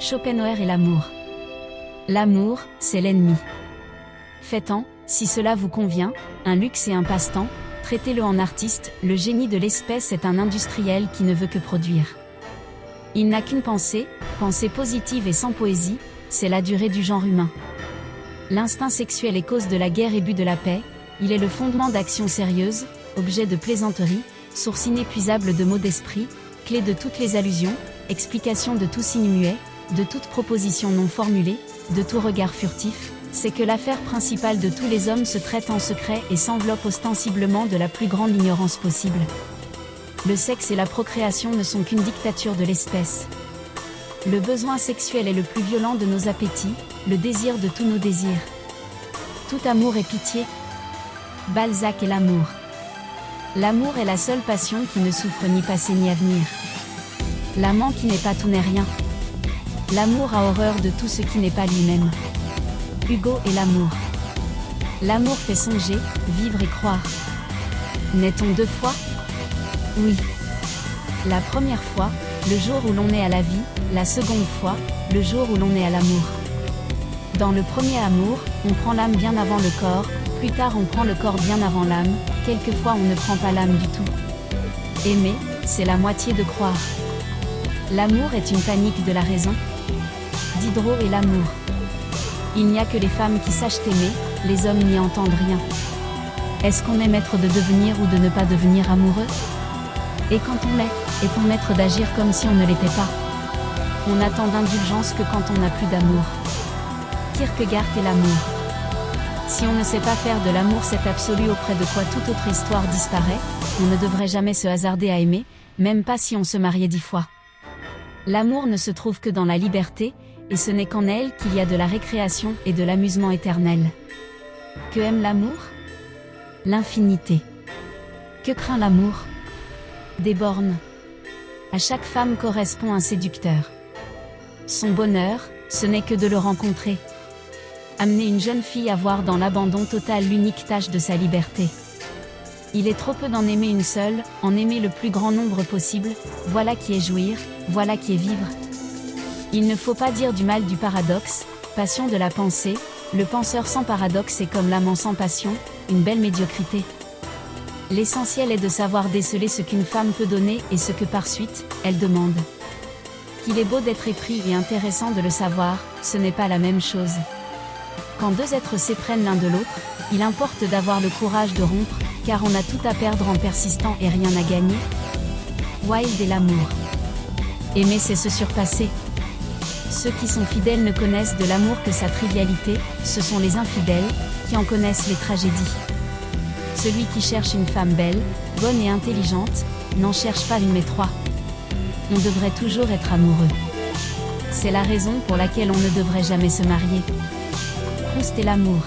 Schopenhauer et l'amour. L'amour, c'est l'ennemi. Faites-en, si cela vous convient, un luxe et un passe-temps, traitez-le en artiste, le génie de l'espèce est un industriel qui ne veut que produire. Il n'a qu'une pensée, pensée positive et sans poésie, c'est la durée du genre humain. L'instinct sexuel est cause de la guerre et but de la paix, il est le fondement d'actions sérieuses, objet de plaisanterie, source inépuisable de mots d'esprit, clé de toutes les allusions, explication de tout signe muet, de toute proposition non formulée, de tout regard furtif, c'est que l'affaire principale de tous les hommes se traite en secret et s'enveloppe ostensiblement de la plus grande ignorance possible. Le sexe et la procréation ne sont qu'une dictature de l'espèce. Le besoin sexuel est le plus violent de nos appétits, le désir de tous nos désirs. Tout amour est pitié. Balzac et l'amour. L'amour est la seule passion qui ne souffre ni passé ni avenir. L'amant qui n'est pas tout n'est rien. L'amour a horreur de tout ce qui n'est pas lui-même. Hugo et l'amour. L'amour fait songer, vivre et croire. Naît-on deux fois? Oui. La première fois, le jour où l'on est à la vie, la seconde fois, le jour où l'on est à l'amour. Dans le premier amour, on prend l'âme bien avant le corps, plus tard on prend le corps bien avant l'âme, quelquefois on ne prend pas l'âme du tout. Aimer, c'est la moitié de croire. L'amour est une panique de la raison. Diderot et l'amour. Il n'y a que les femmes qui sachent aimer, les hommes n'y entendent rien. Est-ce qu'on est maître de devenir ou de ne pas devenir amoureux? Et quand on l'est, est-on maître d'agir comme si on ne l'était pas? On n'attend d'indulgence que quand on n'a plus d'amour. Kierkegaard et l'amour. Si on ne sait pas faire de l'amour cet absolu auprès de quoi toute autre histoire disparaît, on ne devrait jamais se hasarder à aimer, même pas si on se mariait 10 fois. L'amour ne se trouve que dans la liberté, et ce n'est qu'en elle qu'il y a de la récréation et de l'amusement éternel. Que aime l'amour? L'infinité. Que craint l'amour? Des bornes. À chaque femme correspond un séducteur. Son bonheur, ce n'est que de le rencontrer. Amener une jeune fille à voir dans l'abandon total l'unique tâche de sa liberté. Il est trop peu d'en aimer une seule, en aimer le plus grand nombre possible, voilà qui est jouir, voilà qui est vivre. Il ne faut pas dire du mal du paradoxe, passion de la pensée, le penseur sans paradoxe est comme l'amant sans passion, une belle médiocrité. L'essentiel est de savoir déceler ce qu'une femme peut donner et ce que par suite, elle demande. Qu'il est beau d'être épris et intéressant de le savoir, ce n'est pas la même chose. Quand deux êtres s'éprennent l'un de l'autre, il importe d'avoir le courage de rompre, car on a tout à perdre en persistant et rien à gagner. Wilde et l'amour. Aimer c'est se surpasser. Ceux qui sont fidèles ne connaissent de l'amour que sa trivialité, ce sont les infidèles, qui en connaissent les tragédies. Celui qui cherche une femme belle, bonne et intelligente, n'en cherche pas une mais trois. On devrait toujours être amoureux. C'est la raison pour laquelle on ne devrait jamais se marier. Proust et l'amour.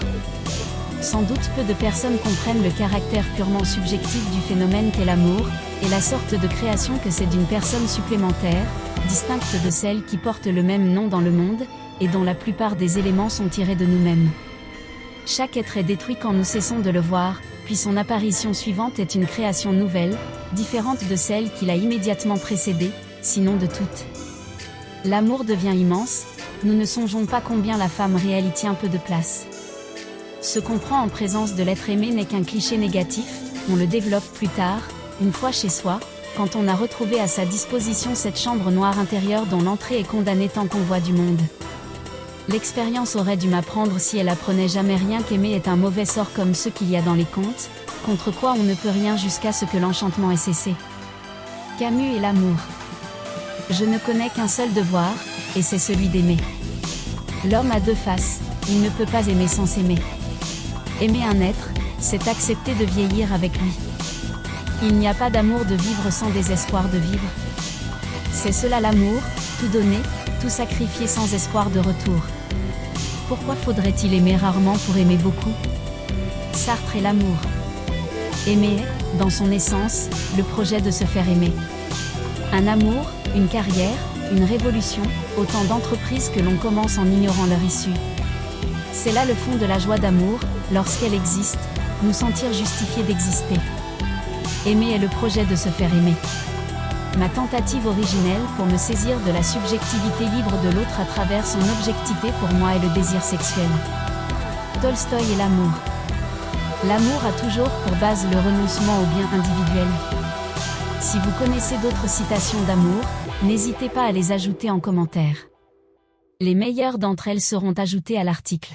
Sans doute peu de personnes comprennent le caractère purement subjectif du phénomène qu'est l'amour, et la sorte de création que c'est d'une personne supplémentaire, distincte de celle qui porte le même nom dans le monde, et dont la plupart des éléments sont tirés de nous-mêmes. Chaque être est détruit quand nous cessons de le voir, puis son apparition suivante est une création nouvelle, différente de celle qui l'a immédiatement précédée, sinon de toutes. L'amour devient immense, nous ne songeons pas combien la femme réelle y tient peu de place. Ce qu'on prend en présence de l'être aimé n'est qu'un cliché négatif, on le développe plus tard, une fois chez soi, quand on a retrouvé à sa disposition cette chambre noire intérieure dont l'entrée est condamnée tant qu'on voit du monde. L'expérience aurait dû m'apprendre si elle apprenait jamais rien qu'aimer est un mauvais sort comme ceux qu'il y a dans les contes, contre quoi on ne peut rien jusqu'à ce que l'enchantement ait cessé. Camus et l'amour. Je ne connais qu'un seul devoir, et c'est celui d'aimer. L'homme a deux faces, il ne peut pas aimer sans s'aimer. Aimer un être, c'est accepter de vieillir avec lui. Il n'y a pas d'amour de vivre sans désespoir de vivre. C'est cela l'amour, tout donner, tout sacrifier sans espoir de retour. Pourquoi faudrait-il aimer rarement pour aimer beaucoup? Sartre et l'amour. Aimer est, dans son essence, le projet de se faire aimer. Un amour, une carrière, une révolution, autant d'entreprises que l'on commence en ignorant leur issue. C'est là le fond de la joie d'amour, lorsqu'elle existe, nous sentir justifiés d'exister. Aimer est le projet de se faire aimer. Ma tentative originelle pour me saisir de la subjectivité libre de l'autre à travers son objectivité pour moi et le désir sexuel. Tolstoï et l'amour. L'amour a toujours pour base le renoncement au bien individuel. Si vous connaissez d'autres citations d'amour, n'hésitez pas à les ajouter en commentaire. Les meilleures d'entre elles seront ajoutées à l'article.